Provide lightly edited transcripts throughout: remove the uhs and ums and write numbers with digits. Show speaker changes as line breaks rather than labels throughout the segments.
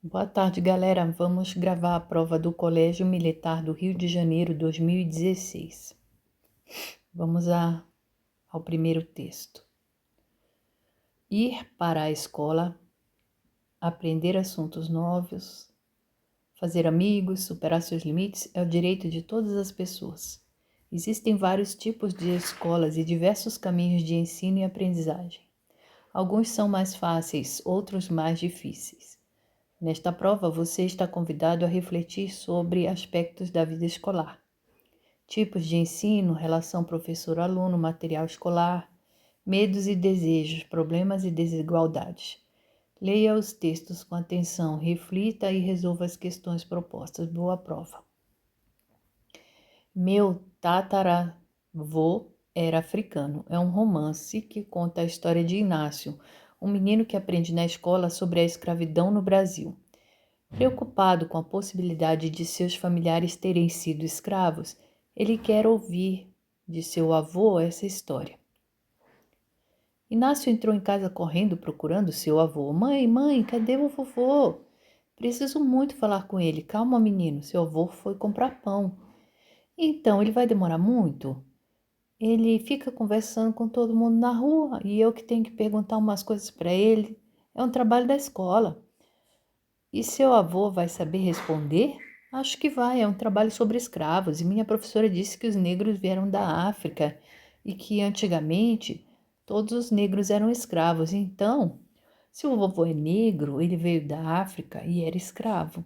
Boa tarde, galera. Vamos gravar a prova do Colégio Militar do Rio de Janeiro 2016. Ao primeiro texto. Ir para a escola, aprender assuntos novos, fazer amigos, superar seus limites é o direito de todas as pessoas. Existem vários tipos de escolas e diversos caminhos de ensino e aprendizagem. Alguns são mais fáceis, outros mais difíceis. Nesta prova, você está convidado a refletir sobre aspectos da vida escolar. Tipos de ensino, relação professor-aluno, material escolar, medos e desejos, problemas e desigualdades. Leia os textos com atenção, reflita e resolva as questões propostas. Boa prova. Meu tataravô era africano. É um romance que conta a história de Inácio, um menino que aprende na escola sobre a escravidão no Brasil. Preocupado com a possibilidade de seus familiares terem sido escravos, ele quer ouvir de seu avô essa história. Inácio entrou em casa correndo procurando seu avô. Mãe, cadê o vovô? Preciso muito falar com ele. Calma, menino, seu avô foi comprar pão. Então, ele vai demorar muito? Ele fica conversando com todo mundo na rua e eu que tenho que perguntar umas coisas para ele. É um trabalho da escola. E seu avô vai saber responder? Acho que vai, é um trabalho sobre escravos. E minha professora disse que os negros vieram da África e que antigamente todos os negros eram escravos. Então, se o vovô é negro, ele veio da África e era escravo.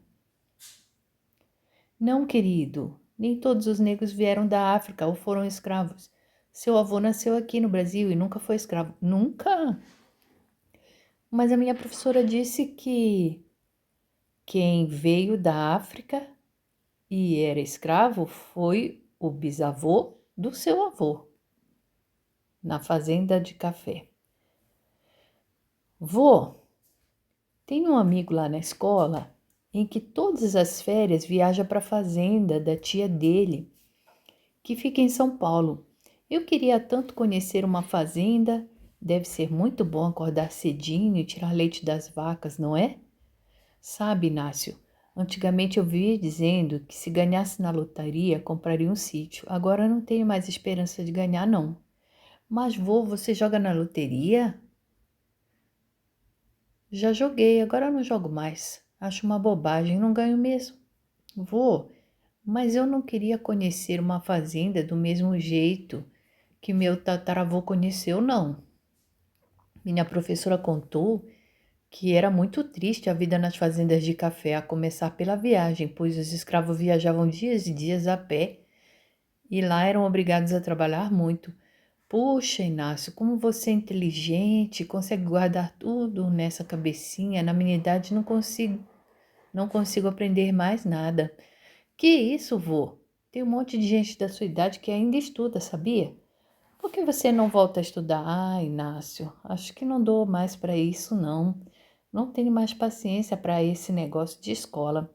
Não, querido, nem todos os negros vieram da África ou foram escravos. Seu avô nasceu aqui no Brasil e nunca foi escravo. Nunca? Mas a minha professora disse que quem veio da África e era escravo foi o bisavô do seu avô, na fazenda de café. Vô, tem um amigo lá na escola em que todas as férias viaja para a fazenda da tia dele, que fica em São Paulo. Eu queria tanto conhecer uma fazenda, deve ser muito bom acordar cedinho e tirar leite das vacas, não é? Sabe, Inácio, antigamente eu vivia dizendo que se ganhasse na lotaria, compraria um sítio. Agora não tenho mais esperança de ganhar, não. Mas, vô, você joga na loteria? Já joguei, agora eu não jogo mais. Acho uma bobagem, não ganho mesmo. Vô, mas eu não queria conhecer uma fazenda do mesmo jeito que meu tataravô conheceu, não. Minha professora contou que era muito triste a vida nas fazendas de café, a começar pela viagem, pois os escravos viajavam dias e dias a pé e lá eram obrigados a trabalhar muito. Puxa, Inácio, como você é inteligente, consegue guardar tudo nessa cabecinha. Na minha idade não consigo aprender mais nada. Que isso, vô? Tem um monte de gente da sua idade que ainda estuda, sabia? Por que você não volta a estudar? Ah, Inácio, acho que não dou mais para isso, não. Não tenho mais paciência para esse negócio de escola.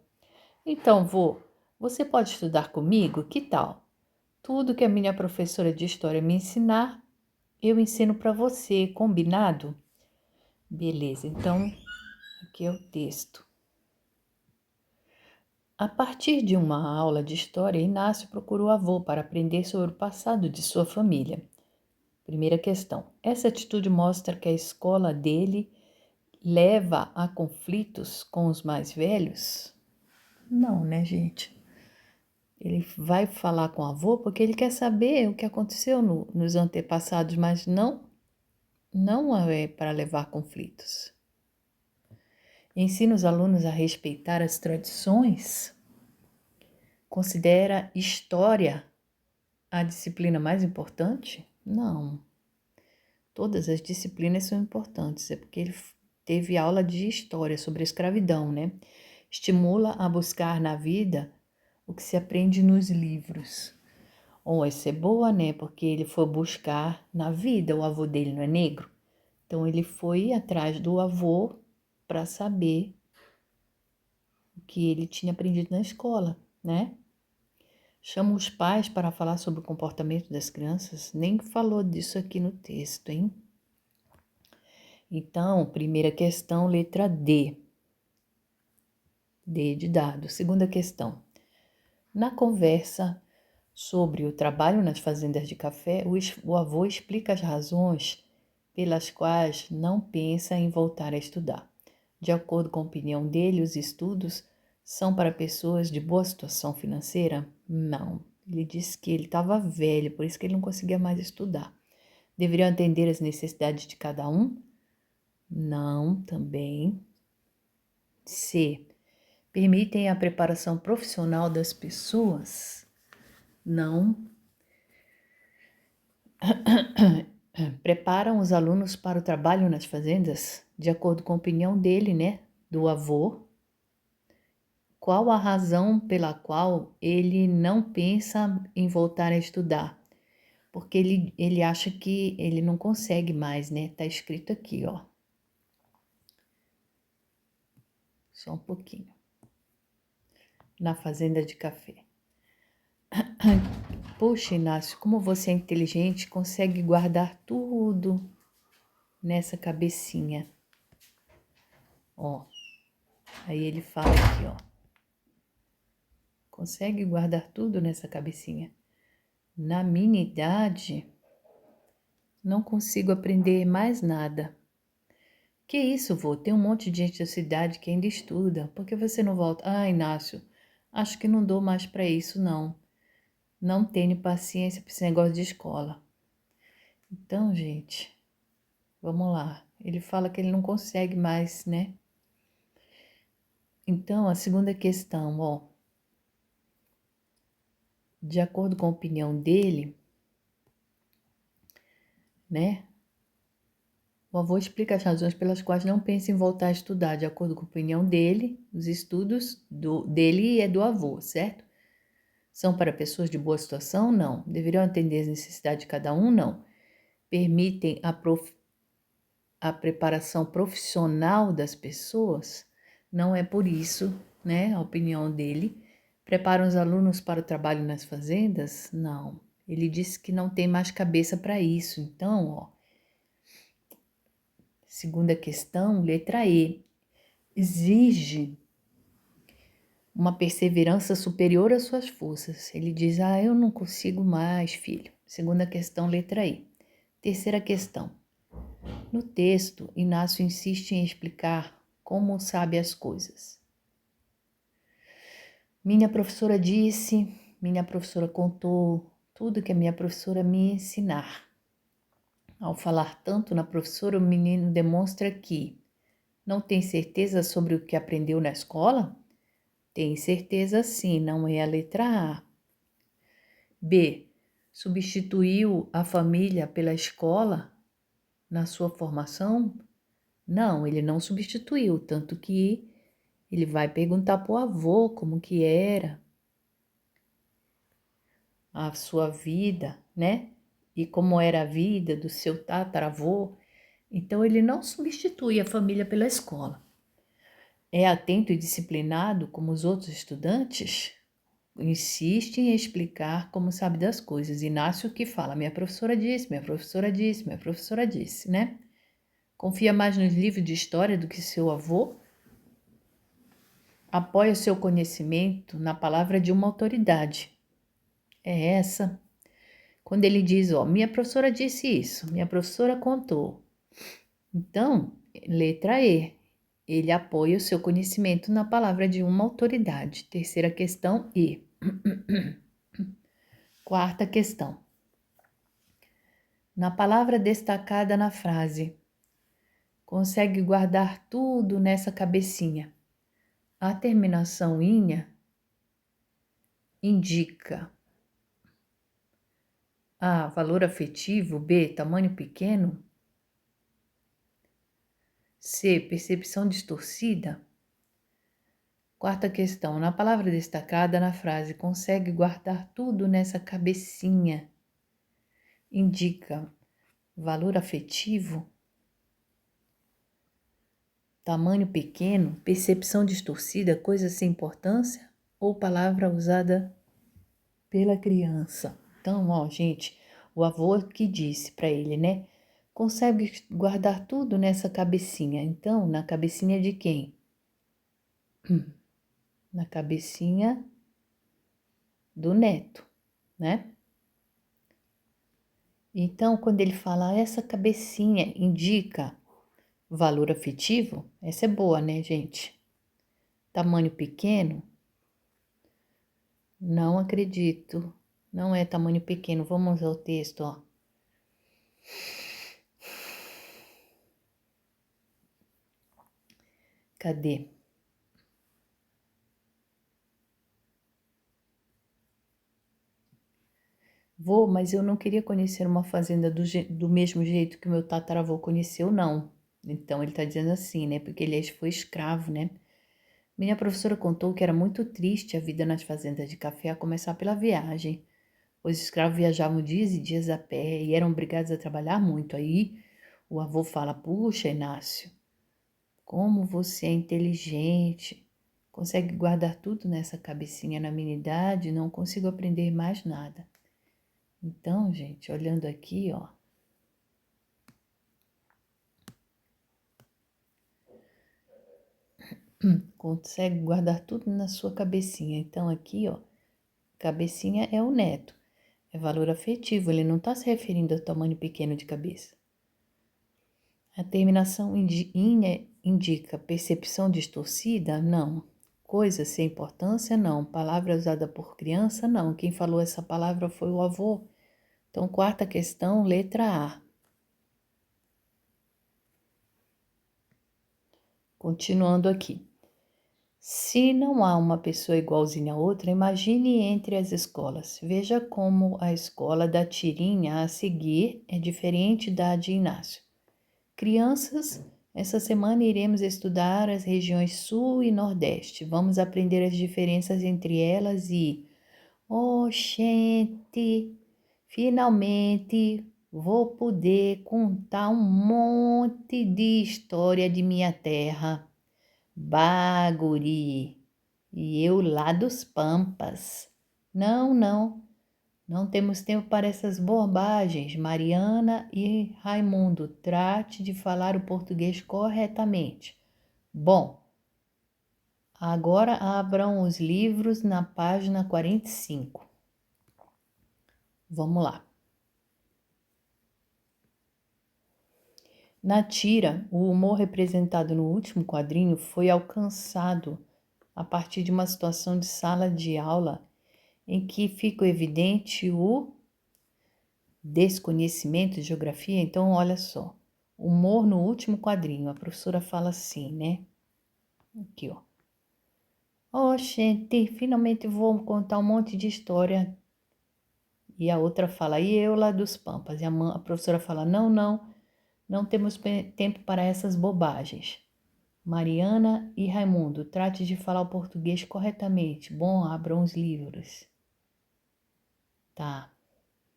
Então, vô, você pode estudar comigo? Que tal? Tudo que a minha professora de história me ensinar, eu ensino para você, combinado? Beleza, então aqui é o texto. A partir de uma aula de história, Inácio procurou o avô para aprender sobre o passado de sua família. Primeira questão. Essa atitude mostra que a escola dele leva a conflitos com os mais velhos? Não, né, gente? Ele vai falar com o avô porque ele quer saber o que aconteceu nos antepassados, mas não é para levar conflitos. Ensina os alunos a respeitar as tradições? Considera história a disciplina mais importante? Não. Todas as disciplinas são importantes, é porque ele teve aula de história sobre a escravidão, né? Estimula a buscar na vida o que se aprende nos livros. Essa é boa, né? Porque ele foi buscar na vida, o avô dele não é negro. Então, ele foi atrás do avô para saber o que ele tinha aprendido na escola, né? Chama os pais para falar sobre o comportamento das crianças. Nem falou disso aqui no texto, hein? Então, primeira questão, letra D. D de dado. Segunda questão. Na conversa sobre o trabalho nas fazendas de café, o avô explica as razões pelas quais não pensa em voltar a estudar. De acordo com a opinião dele, os estudos são para pessoas de boa situação financeira? Não. Ele disse que ele estava velho, por isso que ele não conseguia mais estudar. Deveriam atender às necessidades de cada um? Não, também. C. Permitem a preparação profissional das pessoas? Não. Preparam os alunos para o trabalho nas fazendas? De acordo com a opinião dele, né? Do avô. Qual a razão pela qual ele não pensa em voltar a estudar? Porque ele acha que ele não consegue mais, né? Tá escrito aqui, ó. Só um pouquinho. Na fazenda de café. Poxa, Inácio, como você é inteligente, consegue guardar tudo nessa cabecinha. Ó, aí ele fala aqui, ó. Consegue guardar tudo nessa cabecinha. Na minha idade, não consigo aprender mais nada. Que isso, vô? Tem um monte de gente da cidade que ainda estuda. Por que você não volta? Ah, Inácio, acho que não dou mais para isso, não. Não tenho paciência para esse negócio de escola. Então, gente, vamos lá. Ele fala que ele não consegue mais, né? Então, a segunda questão, ó. De acordo com a opinião dele, né? O avô explica as razões pelas quais não pensa em voltar a estudar. De acordo com a opinião dele, os estudos dele é do avô, certo? São para pessoas de boa situação? Não. Deveriam atender às necessidades de cada um? Não. Permitem a preparação profissional das pessoas? Não é por isso, né? A opinião dele. Preparam os alunos para o trabalho nas fazendas? Não. Ele disse que não tem mais cabeça para isso. Então, ó. Segunda questão, letra E. Exige uma perseverança superior às suas forças. Ele diz, eu não consigo mais, filho. Segunda questão, letra E. Terceira questão. No texto, Inácio insiste em explicar como sabe as coisas. Minha professora disse, minha professora contou tudo que a minha professora me ensinar. Ao falar tanto na professora, o menino demonstra que não tem certeza sobre o que aprendeu na escola? Tem certeza sim, não é a letra A. B. Substituiu a família pela escola na sua formação? Não, ele não substituiu, tanto que ele vai perguntar para o avô como que era a sua vida, né? E como era a vida do seu tataravô. Então, ele não substitui a família pela escola. É atento e disciplinado como os outros estudantes? Insiste em explicar como sabe das coisas. Inácio que fala, minha professora disse, minha professora disse, minha professora disse, né? Confia mais nos livros de história do que seu avô? Apoia o seu conhecimento na palavra de uma autoridade. É essa. Quando ele diz, minha professora disse isso, minha professora contou. Então, letra E. Ele apoia o seu conhecimento na palavra de uma autoridade. Terceira questão, E. Quarta questão. Na palavra destacada na frase, consegue guardar tudo nessa cabecinha. A terminação inha indica A, valor afetivo, B, tamanho pequeno, C, percepção distorcida. Quarta questão, na palavra destacada na frase, consegue guardar tudo nessa cabecinha, indica valor afetivo, tamanho pequeno, percepção distorcida, coisa sem importância ou palavra usada pela criança. Então, gente, o avô que disse para ele, né? Consegue guardar tudo nessa cabecinha. Então, na cabecinha de quem? na cabecinha do neto, né? Então, quando ele fala essa cabecinha indica valor afetivo, essa é boa, né, gente? Tamanho pequeno? Não acredito. Não é tamanho pequeno. Vamos ao texto, ó. Cadê? Vou, mas eu não queria conhecer uma fazenda do mesmo jeito que o meu tataravô conheceu, não. Então, ele tá dizendo assim, né? Porque ele foi escravo, né? Minha professora contou que era muito triste a vida nas fazendas de café, a começar pela viagem. Os escravos viajavam dias e dias a pé e eram obrigados a trabalhar muito. Aí o avô fala: Puxa, Inácio, como você é inteligente, consegue guardar tudo nessa cabecinha. Na minha idade, não consigo aprender mais nada. Então, gente, olhando aqui, ó. Consegue guardar tudo na sua cabecinha. Então, aqui, ó, cabecinha é o neto. É valor afetivo, ele não está se referindo ao tamanho pequeno de cabeça. A terminação indica percepção distorcida? Não. Coisa sem importância? Não. Palavra usada por criança? Não. Quem falou essa palavra foi o avô. Então, quarta questão, letra A. Continuando aqui. Se não há uma pessoa igualzinha a outra, imagine entre as escolas. Veja como a escola da Tirinha a seguir é diferente da de Inácio. Crianças, essa semana iremos estudar as regiões Sul e Nordeste. Vamos aprender as diferenças entre elas e... Oh, gente, finalmente vou poder contar um monte de história de minha terra. Baguri, e eu lá dos Pampas. Não temos tempo para essas bobagens. Mariana e Raimundo, trate de falar o português corretamente. Bom, agora abram os livros na página 45. Vamos lá. Na tira, o humor representado no último quadrinho foi alcançado a partir de uma situação de sala de aula em que fica evidente o desconhecimento de geografia. Então, olha só, humor no último quadrinho, a professora fala assim, né? Aqui, ó. Oh, gente, finalmente vou contar um monte de história. E a outra fala, e eu lá dos Pampas. E a professora fala, não temos tempo para essas bobagens. Mariana e Raimundo, trate de falar o português corretamente. Bom, abram os livros. Tá,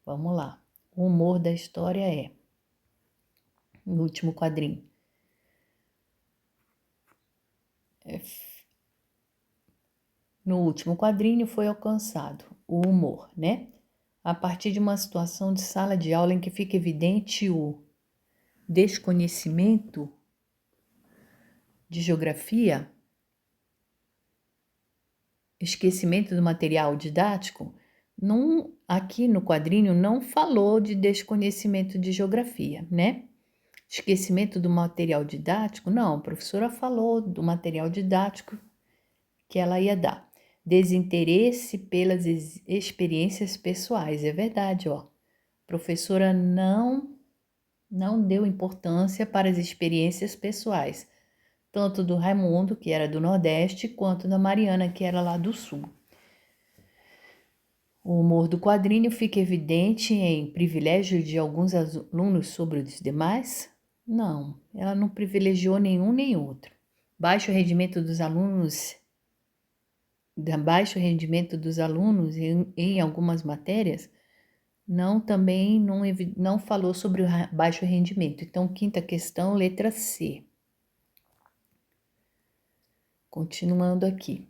vamos lá. O humor da história é, no último quadrinho, no último quadrinho foi alcançado o humor, né? A partir de uma situação de sala de aula em que fica evidente o desconhecimento de geografia, esquecimento do material didático, aqui no quadrinho não falou de desconhecimento de geografia, né? Esquecimento do material didático, não, a professora falou do material didático que ela ia dar. Desinteresse pelas experiências pessoais, é verdade, ó. A professora não deu importância para as experiências pessoais, tanto do Raimundo, que era do Nordeste, quanto da Mariana, que era lá do Sul. O humor do quadrinho fica evidente em privilégio de alguns alunos sobre os demais? Não, ela não privilegiou nenhum nem outro. Baixo rendimento dos alunos em algumas matérias, não falou sobre o baixo rendimento. Então, quinta questão, letra C. Continuando aqui.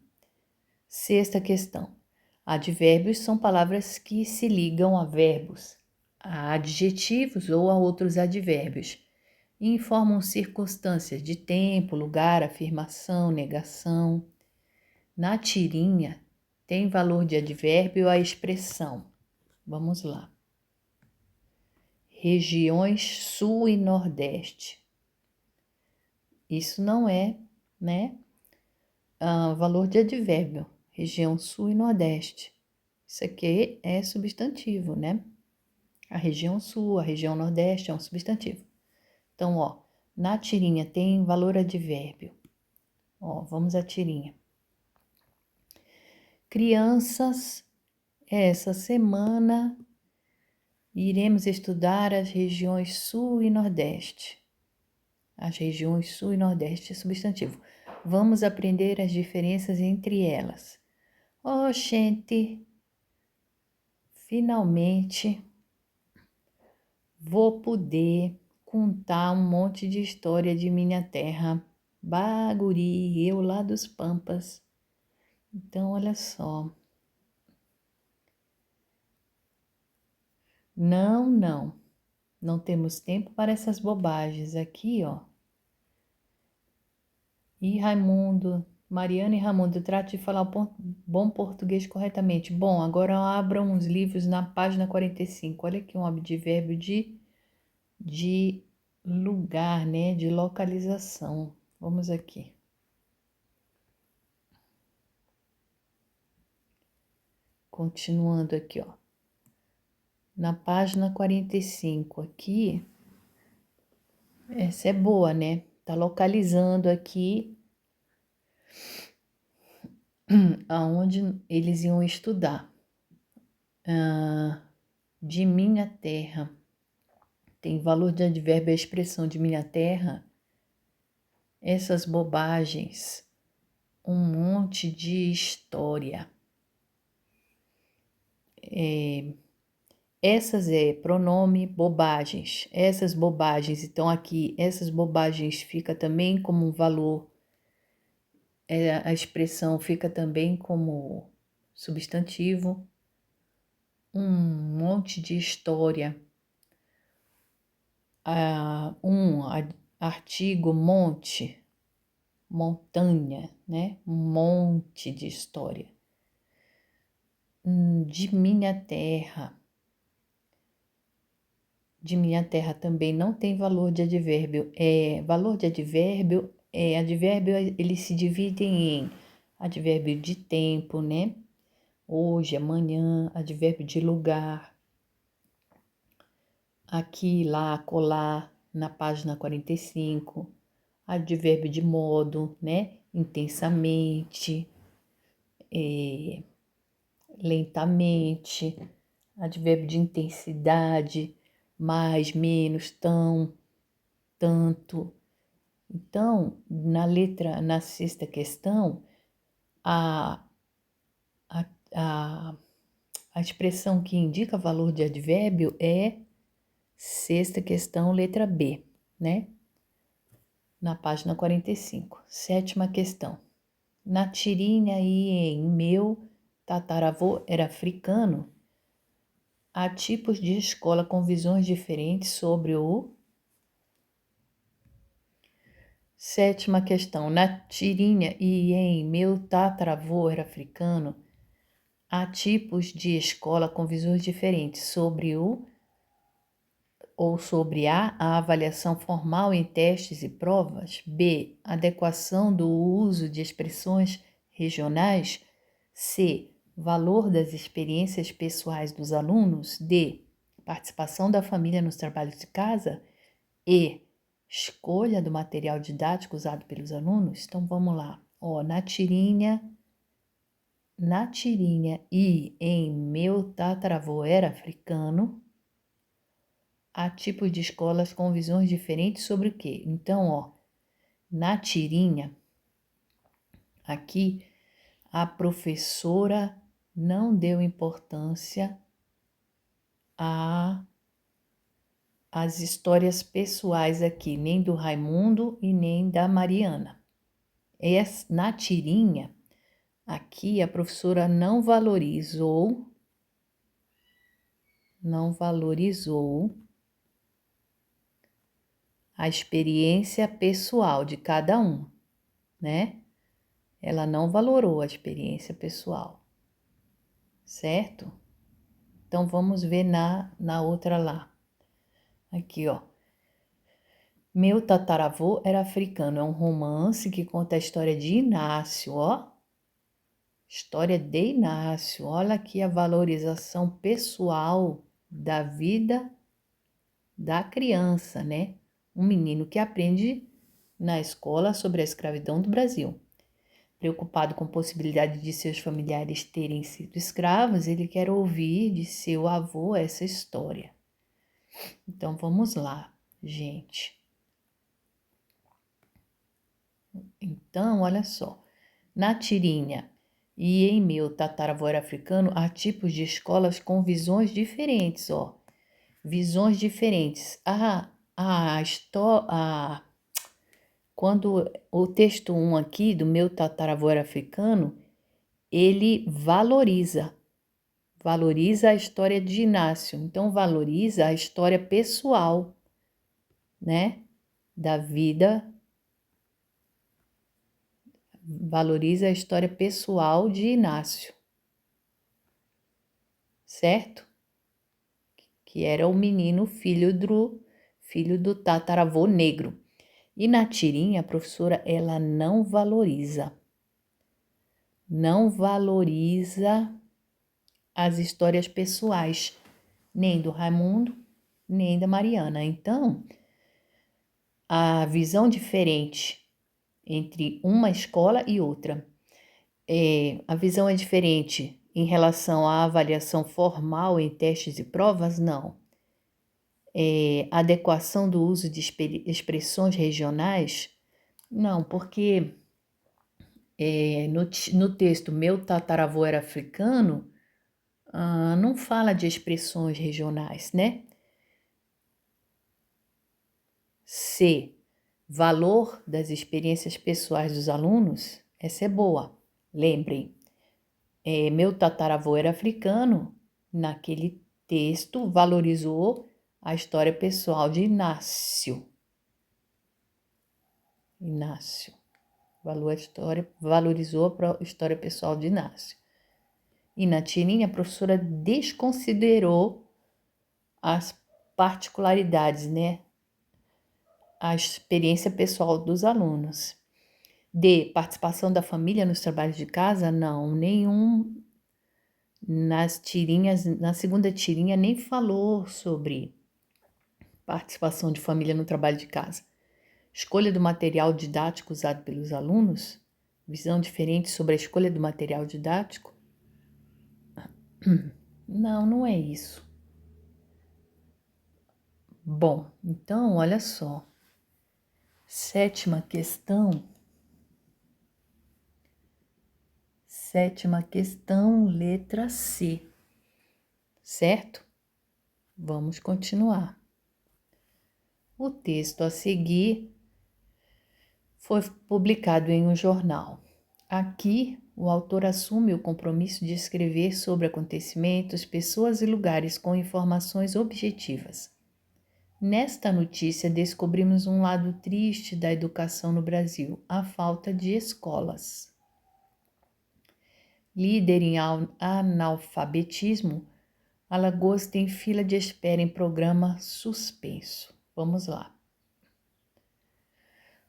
Sexta questão. Advérbios são palavras que se ligam a verbos, a adjetivos ou a outros advérbios e informam circunstâncias de tempo, lugar, afirmação, negação. Na tirinha, tem valor de advérbio a expressão. Vamos lá. Regiões Sul e Nordeste. Isso não é, né, valor de advérbio. Região Sul e Nordeste. Isso aqui é substantivo, né? A região Sul, a região Nordeste é um substantivo. Então, ó, na tirinha tem valor advérbio. Ó, vamos à tirinha. Crianças, essa semana iremos estudar as regiões Sul e Nordeste. As regiões Sul e Nordeste é substantivo. Vamos aprender as diferenças entre elas. Oh, gente, finalmente vou poder contar um monte de história de minha terra. Baguri, eu lá dos Pampas. Então, olha só. Não temos tempo para essas bobagens aqui, ó. E Raimundo, Mariana e Raimundo, trate de falar o bom português corretamente. Bom, agora abram os livros na página 45. Olha aqui um advérbio de lugar, né? De localização. Vamos aqui. Continuando aqui, ó. Na página 45 aqui, essa é boa, né? Tá localizando aqui aonde eles iam estudar. De minha terra. Tem valor de advérbio a expressão de minha terra. Essas bobagens. Um monte de história. Essas é pronome bobagens. Essas bobagens. Então aqui, essas bobagens fica também como um valor. A expressão fica também como substantivo. Um monte de história. Artigo monte, montanha, né? Um monte de história. De minha terra. De minha terra também não tem valor de advérbio. Valor de advérbio, advérbio eles se dividem em advérbio de tempo, né? Hoje, amanhã, advérbio de lugar. Aqui, lá, acolá, na página 45. Advérbio de modo, né? Intensamente, lentamente. Advérbio de intensidade, mais, menos, tão, tanto. Então, na sexta questão, a expressão que indica valor de advérbio é sexta questão, letra B, né? Na página 45. Sétima questão. Na tirinha e em meu tataravô era africano, há tipos de escola com visões diferentes sobre o... Sétima questão. Na tirinha e em meu tataravô era africano, há tipos de escola com visões diferentes sobre o... ou sobre a avaliação formal em testes e provas. B, adequação do uso de expressões regionais. C, valor das experiências pessoais dos alunos. D, participação da família nos trabalhos de casa. E, escolha do material didático usado pelos alunos. Então, vamos lá. Ó, na tirinha e em meu tataravô era africano, há tipos de escolas com visões diferentes sobre o quê? Então, ó, na tirinha, aqui, a professora não deu importância às histórias pessoais aqui, nem do Raimundo e nem da Mariana. Na tirinha, aqui, a professora não valorizou a experiência pessoal de cada um, né? Ela não valorou a experiência pessoal, certo? Então, vamos ver na outra lá. Aqui, ó. Meu tataravô era africano. É um romance que conta a história de Inácio, ó. História de Inácio. Olha aqui a valorização pessoal da vida da criança, né? Um menino que aprende na escola sobre a escravidão do Brasil. Preocupado com a possibilidade de seus familiares terem sido escravos, ele quer ouvir de seu avô essa história. Então vamos lá, gente. Então, olha só. Na tirinha e em meu tataravô era africano, há tipos de escolas com visões diferentes, ó. Visões diferentes. Quando o texto 1 aqui do meu tataravô era africano, ele valoriza a história de Inácio. Então, valoriza a história pessoal, né, da vida, valoriza a história pessoal de Inácio, certo? Que era o menino filho do tataravô negro. E na tirinha, a professora, ela não valoriza as histórias pessoais, nem do Raimundo, nem da Mariana. Então, a visão diferente entre uma escola e outra. A visão é diferente em relação à avaliação formal em testes e provas? Não. Adequação do uso de expressões regionais? Não, porque no texto Meu tataravô era africano, não fala de expressões regionais, né? C. Valor das experiências pessoais dos alunos? Essa é boa. Lembrem, meu tataravô era africano, naquele texto valorizou a história pessoal de Inácio. Valorizou a história pessoal de Inácio. E na tirinha, a professora desconsiderou as particularidades, né? A experiência pessoal dos alunos. D. Participação da família nos trabalhos de casa? Não, nenhum. Nas tirinhas, na segunda tirinha, nem falou sobre participação de família no trabalho de casa. Escolha do material didático usado pelos alunos? Visão diferente sobre a escolha do material didático? Não, não é isso. Bom, então, olha só. Sétima questão, letra C, certo? Vamos continuar. O texto a seguir foi publicado em um jornal. Aqui, o autor assume o compromisso de escrever sobre acontecimentos, pessoas e lugares com informações objetivas. Nesta notícia, descobrimos um lado triste da educação no Brasil, a falta de escolas. Líder em analfabetismo, Alagoas tem fila de espera em programa suspenso. Vamos lá.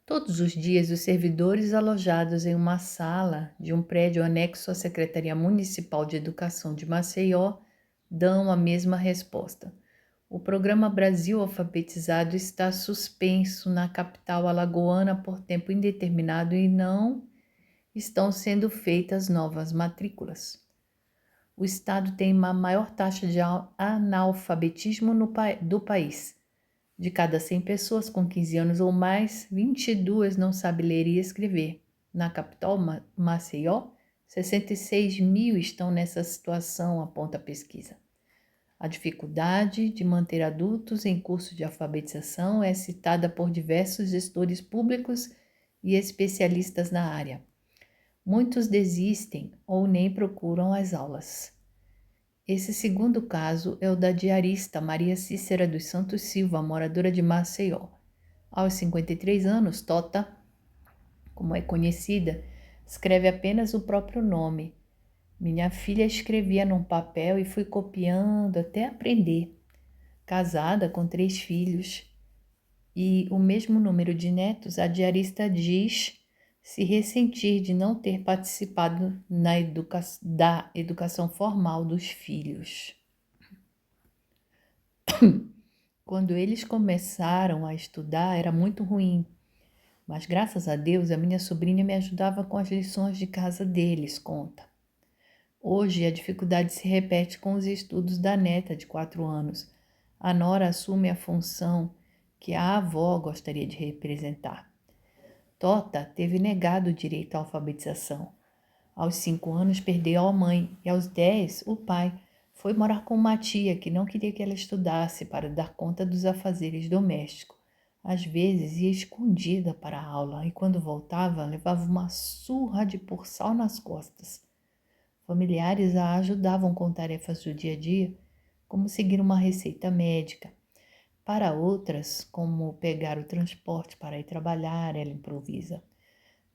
Todos os dias, os servidores alojados em uma sala de um prédio anexo à Secretaria Municipal de Educação de Maceió dão a mesma resposta. O programa Brasil Alfabetizado está suspenso na capital alagoana por tempo indeterminado e não estão sendo feitas novas matrículas. O estado tem a maior taxa de analfabetismo do país. De cada 100 pessoas com 15 anos ou mais, 22 não sabem ler e escrever. Na capital, Maceió, 66 mil estão nessa situação, aponta a pesquisa. A dificuldade de manter adultos em curso de alfabetização é citada por diversos gestores públicos e especialistas na área. Muitos desistem ou nem procuram as aulas. Esse segundo caso é o da diarista Maria Cícera dos Santos Silva, moradora de Maceió. Aos 53 anos, Tota, como é conhecida, Escreve apenas o próprio nome. Minha filha escrevia num papel e fui copiando até aprender. Casada com 3 filhos e o mesmo número de netos, a diarista diz se ressentir de não ter participado da educação formal dos filhos. Quando eles começaram a estudar, era muito ruim, mas graças a Deus a minha sobrinha me ajudava com as lições de casa deles, conta. Hoje a dificuldade se repete com os estudos da neta de 4 anos. A nora assume a função que a avó gostaria de representar. Tota teve negado o direito à alfabetização. Aos 5 anos perdeu a mãe e aos 10 o pai. Foi morar com uma tia que não queria que ela estudasse para dar conta dos afazeres domésticos. Às vezes ia escondida para a aula e quando voltava levava uma surra de porçal nas costas. Familiares a ajudavam com tarefas do dia a dia, como seguir uma receita médica. Para outras, como pegar o transporte para ir trabalhar, ela improvisa.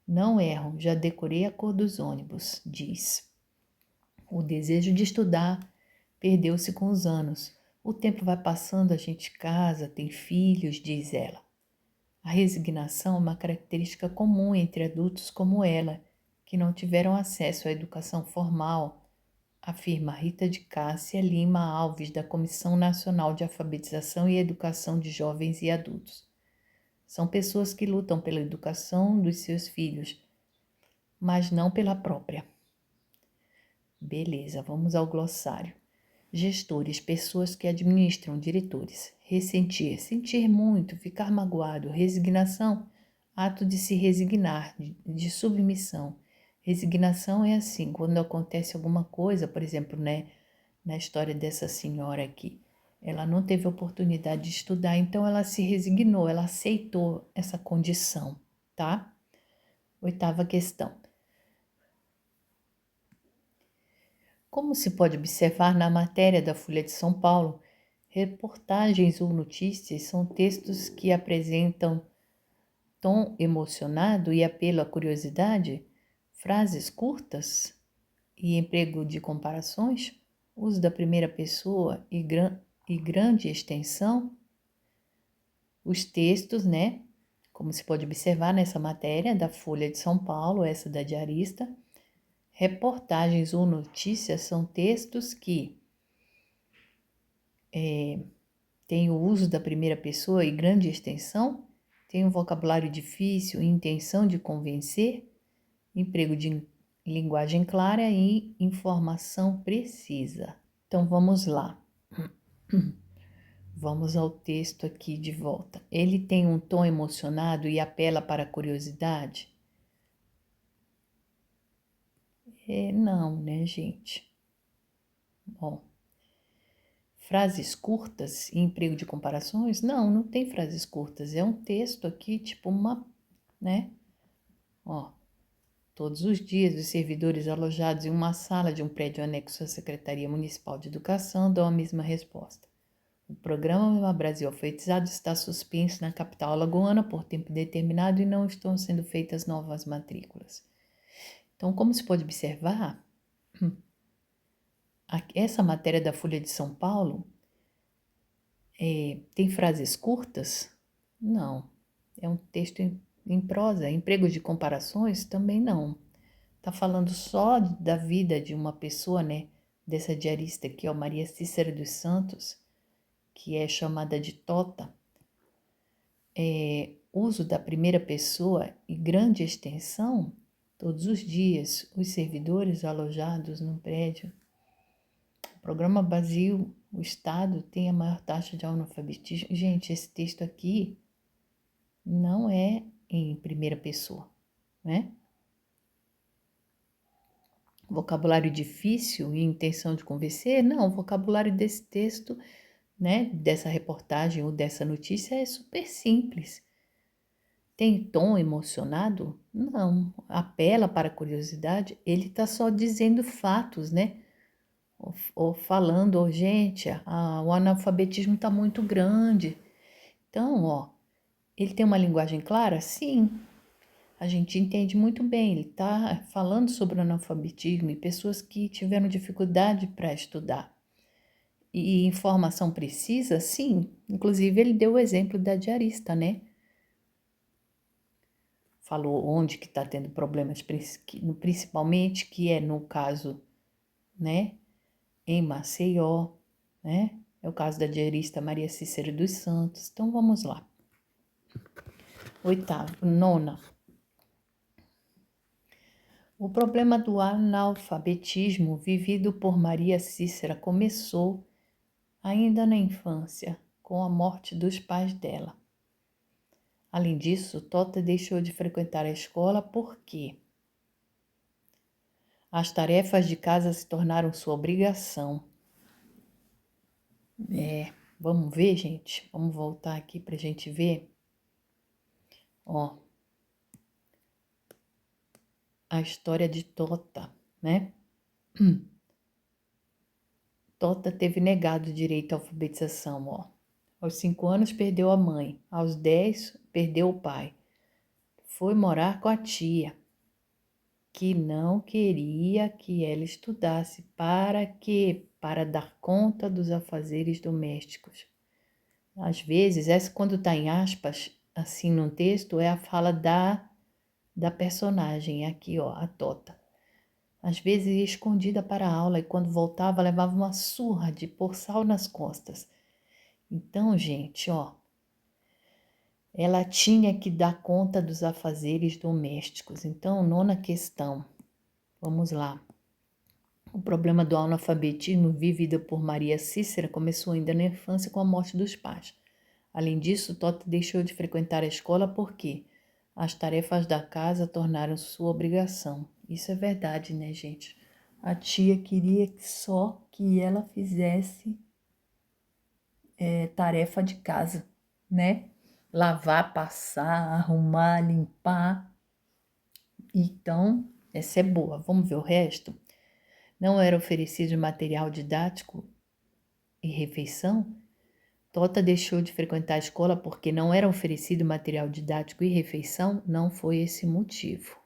Não erro, já decorei a cor dos ônibus, diz. O desejo de estudar perdeu-se com os anos. O tempo vai passando, a gente casa, tem filhos, diz ela. A resignação é uma característica comum entre adultos como ela, que não tiveram acesso à educação formal, afirma Rita de Cássia Lima Alves, da Comissão Nacional de Alfabetização e Educação de Jovens e Adultos. São pessoas que lutam pela educação dos seus filhos, mas não pela própria. Beleza, vamos ao glossário. Gestores, pessoas que administram, diretores. Ressentir, sentir muito, ficar magoado. Resignação, ato de se resignar, de submissão. Resignação é assim, quando acontece alguma coisa, por exemplo, né, na história dessa senhora aqui, ela não teve oportunidade de estudar, então ela se resignou, ela aceitou essa condição, tá? 8ª questão. Como se pode observar na matéria da Folha de São Paulo, reportagens ou notícias são textos que apresentam tom emocionado e apelo à curiosidade, frases curtas e emprego de comparações, uso da primeira pessoa e grande extensão. Os textos, né, como se pode observar nessa matéria da Folha de São Paulo, essa da diarista, reportagens ou notícias são textos que têm o uso da primeira pessoa e grande extensão, têm um vocabulário difícil e intenção de convencer, emprego de linguagem clara e informação precisa. Então vamos lá. Vamos ao texto aqui de volta. Ele tem um tom emocionado e apela para a curiosidade? Não, né, gente? Bom, frases curtas e emprego de comparações? Não, não tem frases curtas. É um texto aqui, tipo uma, né? Ó, todos os dias, os servidores alojados em uma sala de um prédio anexo à Secretaria Municipal de Educação dão a mesma resposta. O programa Brasil Alfabetizado está suspenso na capital alagoana por tempo determinado e não estão sendo feitas novas matrículas. Então, como se pode observar, essa matéria da Folha de São Paulo tem frases curtas? Não. É um texto em prosa. Empregos de comparações? Também não. Está falando só da vida de uma pessoa, né? Dessa diarista aqui, ó, Maria Cícera dos Santos, que é chamada de Tota. Uso da primeira pessoa e grande extensão, todos os dias, os servidores alojados no prédio. O programa Brasil, o Estado, tem a maior taxa de analfabetismo. Gente, esse texto aqui não é em primeira pessoa, né? Vocabulário difícil e intenção de convencer? Não, o vocabulário desse texto, né, dessa reportagem ou dessa notícia é super simples. Tem tom emocionado? Não. Apela para a curiosidade? Ele está só dizendo fatos, né? Ou falando, gente, o analfabetismo está muito grande. Então, ó, ele tem uma linguagem clara? Sim. A gente entende muito bem, ele está falando sobre o analfabetismo e pessoas que tiveram dificuldade para estudar. E informação precisa, sim. Inclusive, ele deu o exemplo da diarista, né? Falou onde que está tendo problemas, principalmente, que é no caso, né? Em Maceió, né? É o caso da diarista Maria Cícera dos Santos. Então, vamos lá. Nona. O problema do analfabetismo vivido por Maria Cícera começou ainda na infância, com a morte dos pais dela. Além disso, Tota deixou de frequentar a escola porque as tarefas de casa se tornaram sua obrigação. Vamos ver, gente? Vamos voltar aqui para a gente ver. Ó, a história de Tota, né? Tota teve negado o direito à alfabetização, ó. Aos 5 anos perdeu a mãe, aos 10 perdeu o pai. Foi morar com a tia, que não queria que ela estudasse. Para quê? Para dar conta dos afazeres domésticos. Às vezes, essa quando está em aspas, assim no texto, é a fala da personagem, aqui ó, a Tota. Às vezes ia escondida para a aula e quando voltava levava uma surra de pôr sal nas costas. Então, gente, ó, ela tinha que dar conta dos afazeres domésticos. Então, nona questão, vamos lá. O problema do analfabetismo vivido por Maria Cícera começou ainda na infância com a morte dos pais. Além disso, Tota deixou de frequentar a escola porque as tarefas da casa tornaram sua obrigação. Isso é verdade, né, gente? A tia queria só que ela fizesse tarefa de casa, né? Lavar, passar, arrumar, limpar. Então, essa é boa. Vamos ver o resto? Não era oferecido material didático e refeição? Tota deixou de frequentar a escola porque não era oferecido material didático e refeição? Não foi esse motivo.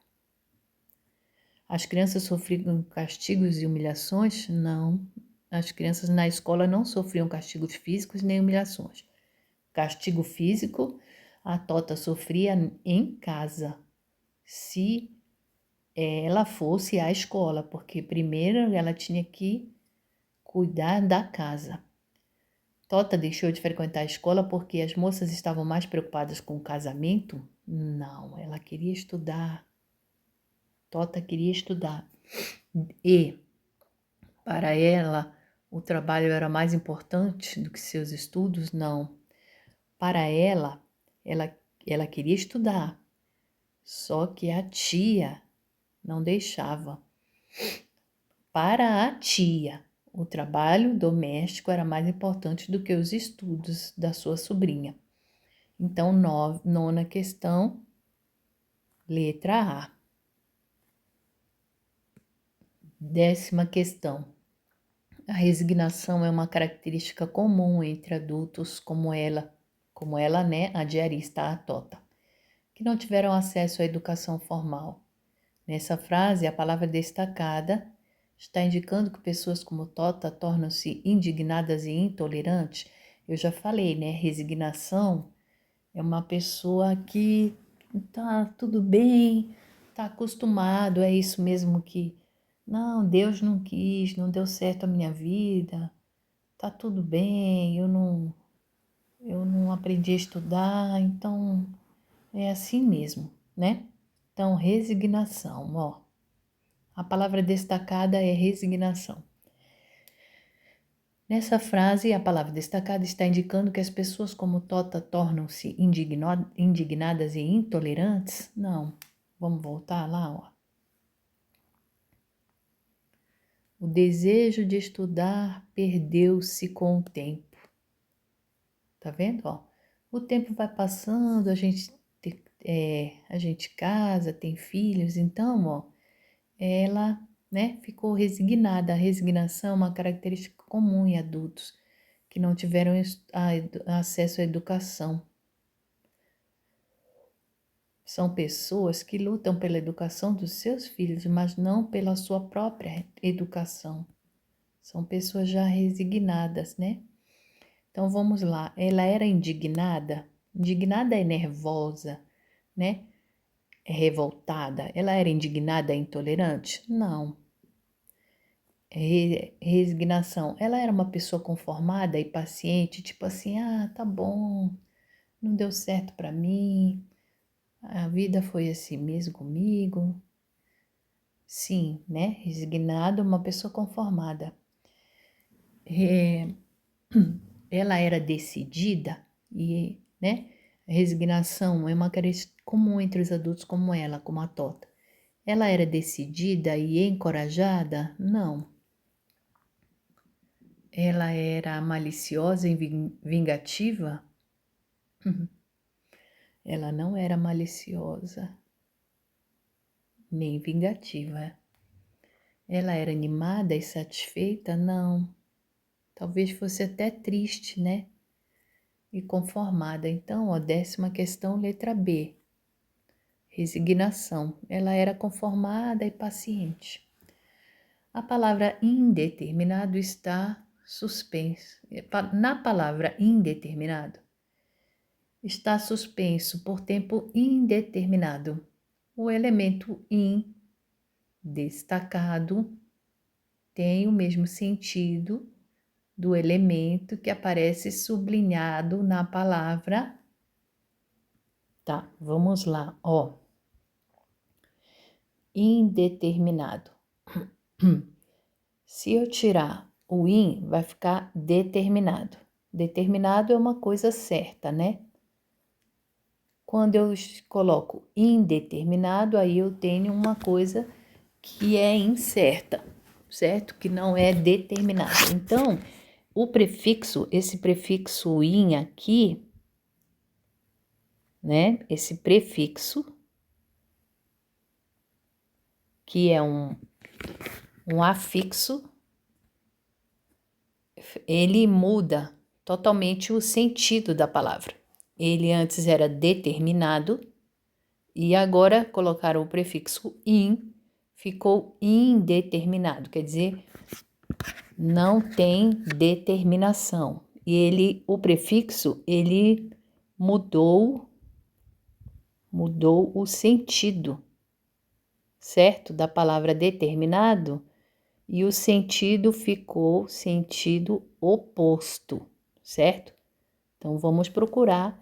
As crianças sofriam castigos e humilhações? Não. As crianças na escola não sofriam castigos físicos nem humilhações. Castigo físico, a Tota sofria em casa, se ela fosse à escola, porque primeiro ela tinha que cuidar da casa. Tota deixou de frequentar a escola porque as moças estavam mais preocupadas com o casamento? Não, ela queria estudar. Tota queria estudar. E, para ela, o trabalho era mais importante do que seus estudos? Não. Para ela queria estudar. Só que a tia não deixava. Para a tia, o trabalho doméstico era mais importante do que os estudos da sua sobrinha. Então, nona questão, letra A. 10ª questão. A resignação é uma característica comum entre adultos como ela, né, a diarista, a Tota, que não tiveram acesso à educação formal. Nessa frase, a palavra destacada está indicando que pessoas como Tota tornam-se indignadas e intolerantes. Eu já falei, né? Resignação é uma pessoa que tá tudo bem, tá acostumado, é isso mesmo que não, Deus não quis, não deu certo a minha vida, tá tudo bem, eu não aprendi a estudar, então é assim mesmo, né? Então, resignação, ó. A palavra destacada é resignação. Nessa frase, a palavra destacada está indicando que as pessoas como Tota tornam-se indignadas e intolerantes? Não. Vamos voltar lá, ó. O desejo de estudar perdeu-se com o tempo. Tá vendo, ó? O tempo vai passando, a gente casa, tem filhos, então, ó, ela, né, ficou resignada. A resignação é uma característica comum em adultos que não tiveram acesso à educação. São pessoas que lutam pela educação dos seus filhos, mas não pela sua própria educação. São pessoas já resignadas, né? Então vamos lá. Ela era indignada? Indignada é nervosa, né? É revoltada. Ela era indignada e intolerante? Não. Resignação. Ela era uma pessoa conformada e paciente, tipo assim, tá bom, não deu certo para mim, a vida foi assim mesmo comigo. Sim, né? Resignada, uma pessoa conformada. Ela era decidida e, né? Resignação é uma característica comum entre os adultos como ela, como a Tota. Ela era decidida e encorajada? Não. Ela era maliciosa e vingativa? Ela não era maliciosa nem vingativa. Ela era animada e satisfeita? Não. Talvez fosse até triste, né? E conformada. Então, 10ª questão, letra B. Resignação. Ela era conformada e paciente. A palavra indeterminado está suspensa. Na palavra indeterminado, está suspenso por tempo indeterminado. O elemento in, destacado, tem o mesmo sentido do elemento que aparece sublinhado na palavra. Tá, vamos lá, ó. Indeterminado. Se eu tirar o in, vai ficar determinado. Determinado é uma coisa certa, né? Quando eu coloco indeterminado, aí eu tenho uma coisa que é incerta, certo? Que não é determinada. Então, o prefixo, esse prefixo in aqui, né? Esse prefixo, que é um afixo, ele muda totalmente o sentido da palavra. Ele antes era determinado e agora colocaram o prefixo in, ficou indeterminado, quer dizer, não tem determinação. E ele, o prefixo, ele mudou o sentido, certo? Da palavra determinado, e o sentido ficou sentido oposto, certo? Então, vamos procurar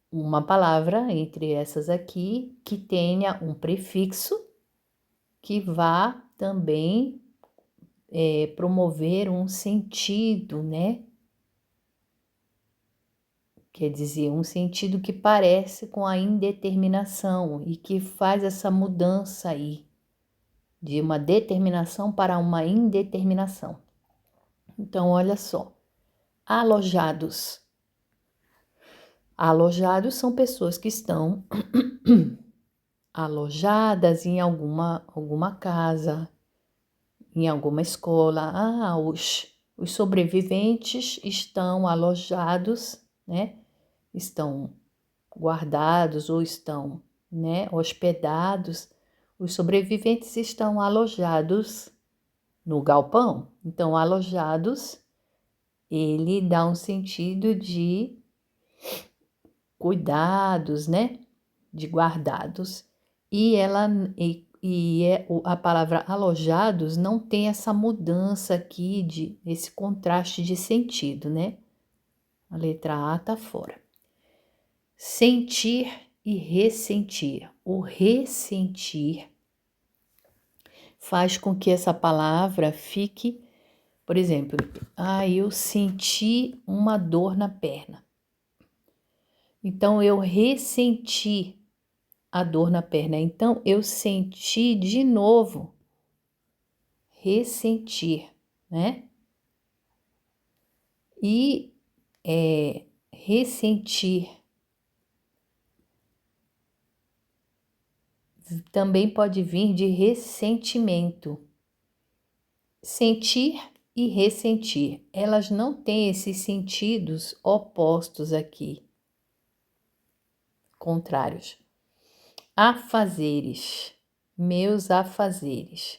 uma palavra entre essas aqui que tenha um prefixo que vá também promover um sentido, né? Quer dizer, um sentido que parece com a indeterminação e que faz essa mudança aí, de uma determinação para uma indeterminação. Então, olha só, alojados. Alojados são pessoas que estão alojadas em alguma casa, em alguma escola. Os sobreviventes estão alojados, né? Estão guardados ou estão, né, hospedados. Os sobreviventes estão alojados no galpão. Então, alojados, ele dá um sentido de cuidados, né, de guardados. E a palavra alojados não tem essa mudança aqui, esse contraste de sentido, né? A letra A tá fora. Sentir e ressentir. O ressentir faz com que essa palavra fique, por exemplo, eu senti uma dor na perna. Então, eu ressenti a dor na perna. Então, eu senti de novo. Ressentir, né? E ressentir também pode vir de ressentimento. Sentir e ressentir, elas não têm esses sentidos opostos aqui, contrários. afazeres, meus afazeres.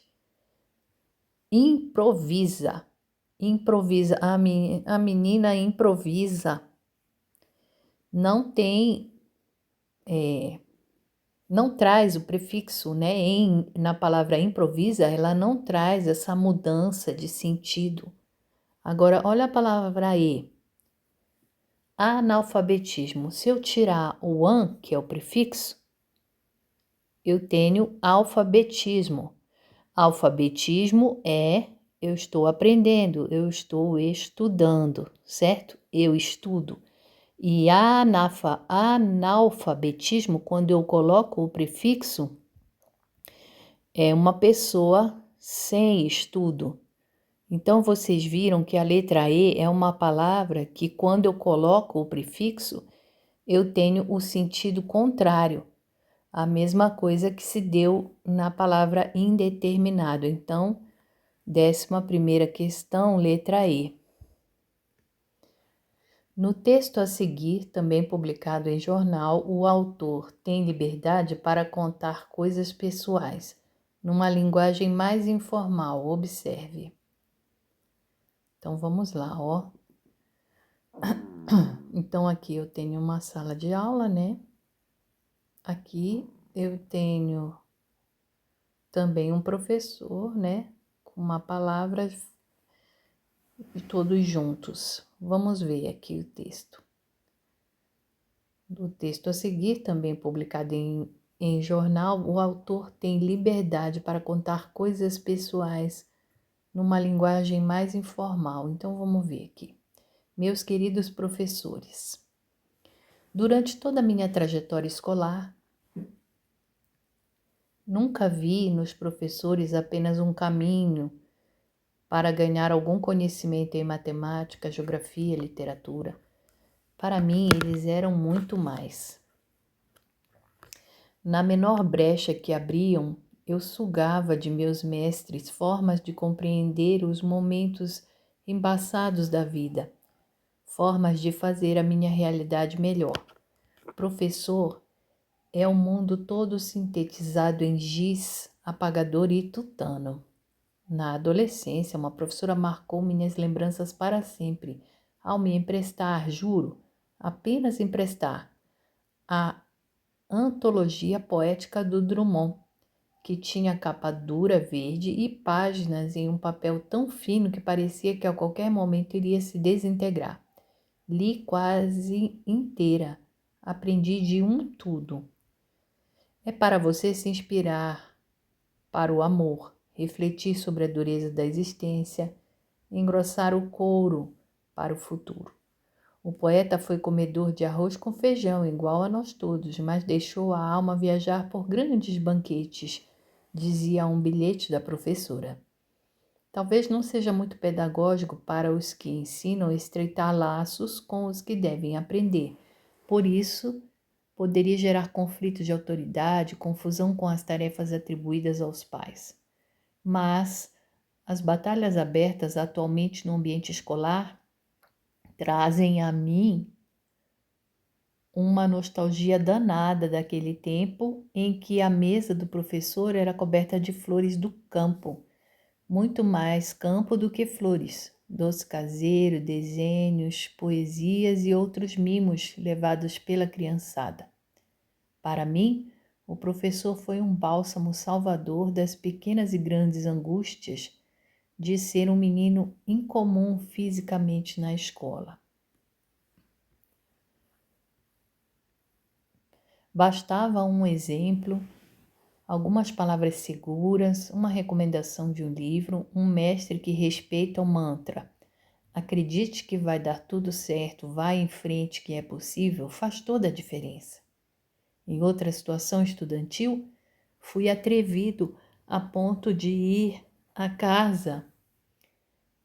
Improvisa, improvisa, a menina improvisa. Não tem, não traz o prefixo, né? Na palavra improvisa, ela não traz essa mudança de sentido. Agora, olha a palavra e. Analfabetismo. Se eu tirar o an, que é o prefixo, eu tenho alfabetismo. Alfabetismo é eu estou aprendendo, eu estou estudando, certo? Eu estudo. E analfabetismo, quando eu coloco o prefixo, é uma pessoa sem estudo. Então, vocês viram que a letra E é uma palavra que, quando eu coloco o prefixo, eu tenho o sentido contrário. A mesma coisa que se deu na palavra indeterminado. Então, 11ª questão, letra E. No texto a seguir, também publicado em jornal, o autor tem liberdade para contar coisas pessoais, numa linguagem mais informal, observe. Então, vamos lá, ó. Então, aqui eu tenho uma sala de aula, né? Aqui eu tenho também um professor, né? Com uma palavra e todos juntos. Vamos ver aqui o texto. Do texto a seguir, também publicado em jornal, o autor tem liberdade para contar coisas pessoais numa linguagem mais informal. Então, vamos ver aqui. Meus queridos professores, durante toda a minha trajetória escolar, nunca vi nos professores apenas um caminho para ganhar algum conhecimento em matemática, geografia, literatura. Para mim, eles eram muito mais. Na menor brecha que abriam, eu sugava de meus mestres formas de compreender os momentos embaçados da vida, formas de fazer a minha realidade melhor. Professor é o mundo todo sintetizado em giz, apagador e tutano. Na adolescência, uma professora marcou minhas lembranças para sempre, ao me emprestar, juro, apenas emprestar, a Antologia Poética do Drummond, que tinha capa dura verde e páginas em um papel tão fino que parecia que a qualquer momento iria se desintegrar. Li quase inteira, aprendi de um tudo. É para você se inspirar para o amor, refletir sobre a dureza da existência, engrossar o couro para o futuro. O poeta foi comedor de arroz com feijão, igual a nós todos, mas deixou a alma viajar por grandes banquetes, dizia um bilhete da professora. Talvez não seja muito pedagógico para os que ensinam a estreitar laços com os que devem aprender. Por isso, poderia gerar conflito de autoridade, confusão com as tarefas atribuídas aos pais. Mas as batalhas abertas atualmente no ambiente escolar trazem a mim uma nostalgia danada daquele tempo em que a mesa do professor era coberta de flores do campo, muito mais campo do que flores, doce caseiro, desenhos, poesias e outros mimos levados pela criançada. Para mim, o professor foi um bálsamo salvador das pequenas e grandes angústias de ser um menino incomum fisicamente na escola. Bastava um exemplo, algumas palavras seguras, uma recomendação de um livro, um mestre que respeita o mantra. Acredite que vai dar tudo certo, vai em frente que é possível, faz toda a diferença. Em outra situação estudantil, fui atrevido a ponto de ir à casa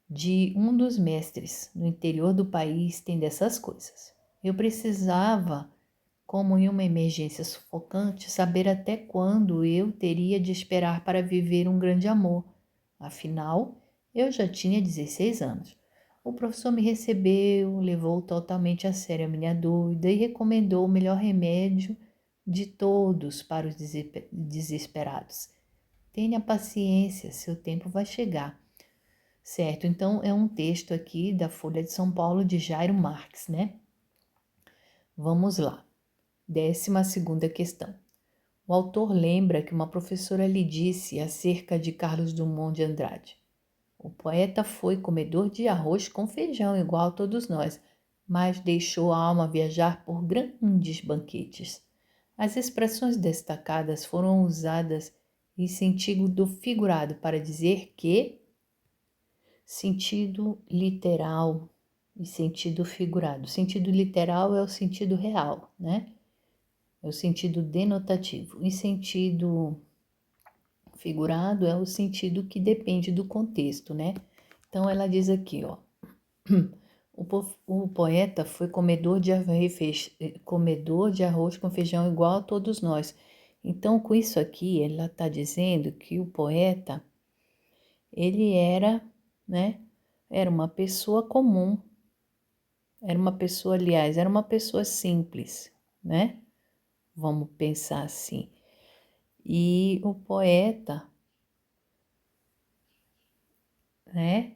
de um dos mestres. No interior do país tem dessas coisas. Eu precisava, como em uma emergência sufocante, saber até quando eu teria de esperar para viver um grande amor. Afinal, eu já tinha 16 anos. O professor me recebeu, levou totalmente a sério a minha dúvida e recomendou o melhor remédio de todos para os desesperados. Tenha paciência, seu tempo vai chegar. Certo? Então, é um texto aqui da Folha de São Paulo de Jairo Marques, né? Vamos lá. 12ª questão. O autor lembra que uma professora lhe disse acerca de Carlos Drummond de Andrade: o poeta foi comedor de arroz com feijão, igual a todos nós, mas deixou a alma viajar por grandes banquetes. As expressões destacadas foram usadas em sentido figurado para dizer que sentido literal e sentido figurado. Sentido literal é o sentido real, né? É o sentido denotativo. E sentido figurado é o sentido que depende do contexto, né? Então ela diz aqui, ó. O poeta foi comedor de arroz com feijão igual a todos nós. Então, com isso aqui, ela está dizendo que o poeta, ele era, né? Era uma pessoa comum. Era uma pessoa, aliás, era uma pessoa simples, né? Vamos pensar assim. E o poeta, né?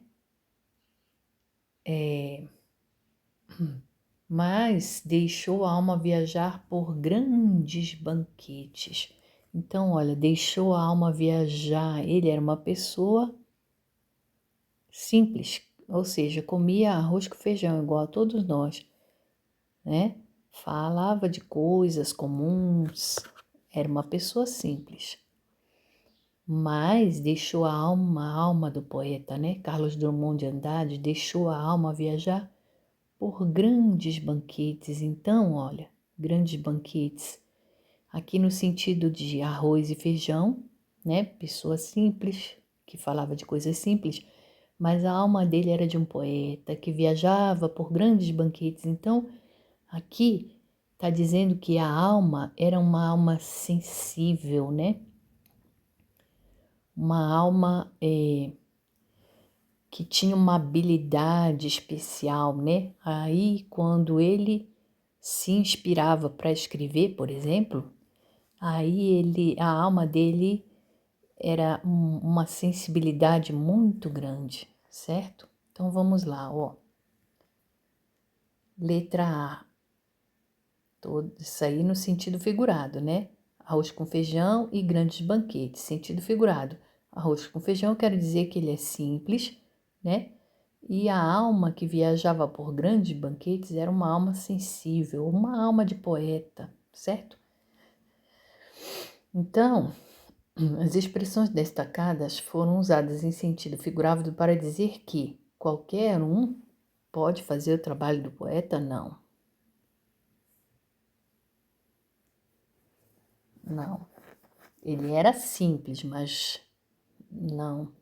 Mas deixou a alma viajar por grandes banquetes. Então, olha, deixou a alma viajar. Ele era uma pessoa simples, ou seja, comia arroz com feijão, igual a todos nós, né? Falava de coisas comuns, era uma pessoa simples. Mas deixou a alma do poeta, né? Carlos Drummond de Andrade deixou a alma viajar por grandes banquetes. Então, olha, grandes banquetes, aqui no sentido de arroz e feijão, né? Pessoa simples, que falava de coisas simples, mas a alma dele era de um poeta que viajava por grandes banquetes. Então, aqui está dizendo que a alma era uma alma sensível, né? Uma alma que tinha uma habilidade especial, né? Aí, quando ele se inspirava para escrever, por exemplo, aí a alma dele era uma sensibilidade muito grande, certo? Então vamos lá, ó. Letra A. Isso aí no sentido figurado, né? Arroz com feijão e grandes banquetes, sentido figurado. Arroz com feijão quer dizer que ele é simples, né? E a alma que viajava por grandes banquetes era uma alma sensível, uma alma de poeta, certo? Então, as expressões destacadas foram usadas em sentido figurado para dizer que qualquer um pode fazer o trabalho do poeta? Não. Não. Ele era simples, mas não,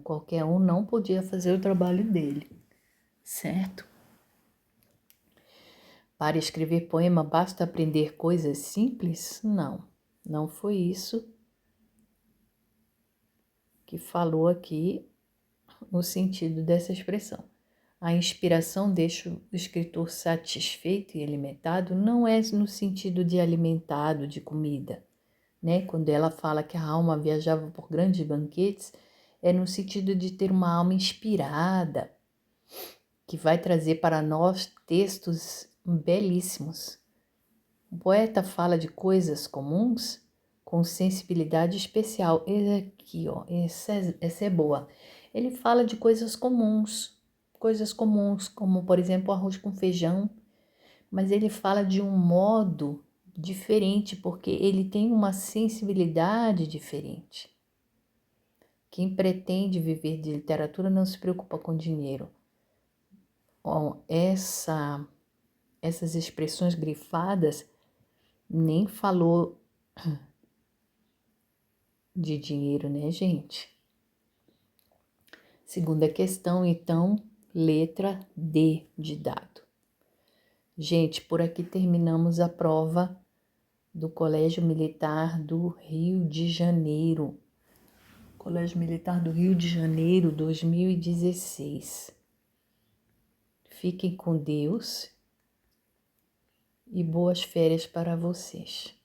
qualquer um não podia fazer o trabalho dele, certo? Para escrever poema basta aprender coisas simples? Não, não foi isso que falou aqui no sentido dessa expressão. A inspiração deixa o escritor satisfeito e alimentado não é no sentido de alimentado, de comida, né? Quando ela fala que a alma viajava por grandes banquetes, é no sentido de ter uma alma inspirada, que vai trazer para nós textos belíssimos. O poeta fala de coisas comuns com sensibilidade especial. Essa aqui, ó, essa é boa. Ele fala de coisas comuns, como, por exemplo, arroz com feijão, mas ele fala de um modo diferente, porque ele tem uma sensibilidade diferente. Quem pretende viver de literatura não se preocupa com dinheiro. Bom, essas expressões grifadas nem falou de dinheiro, né, gente? Segunda questão, então, letra D de dado. Gente, por aqui terminamos a prova do Colégio Militar do Rio de Janeiro. Colégio Militar do Rio de Janeiro 2016. Fiquem com Deus e boas férias para vocês.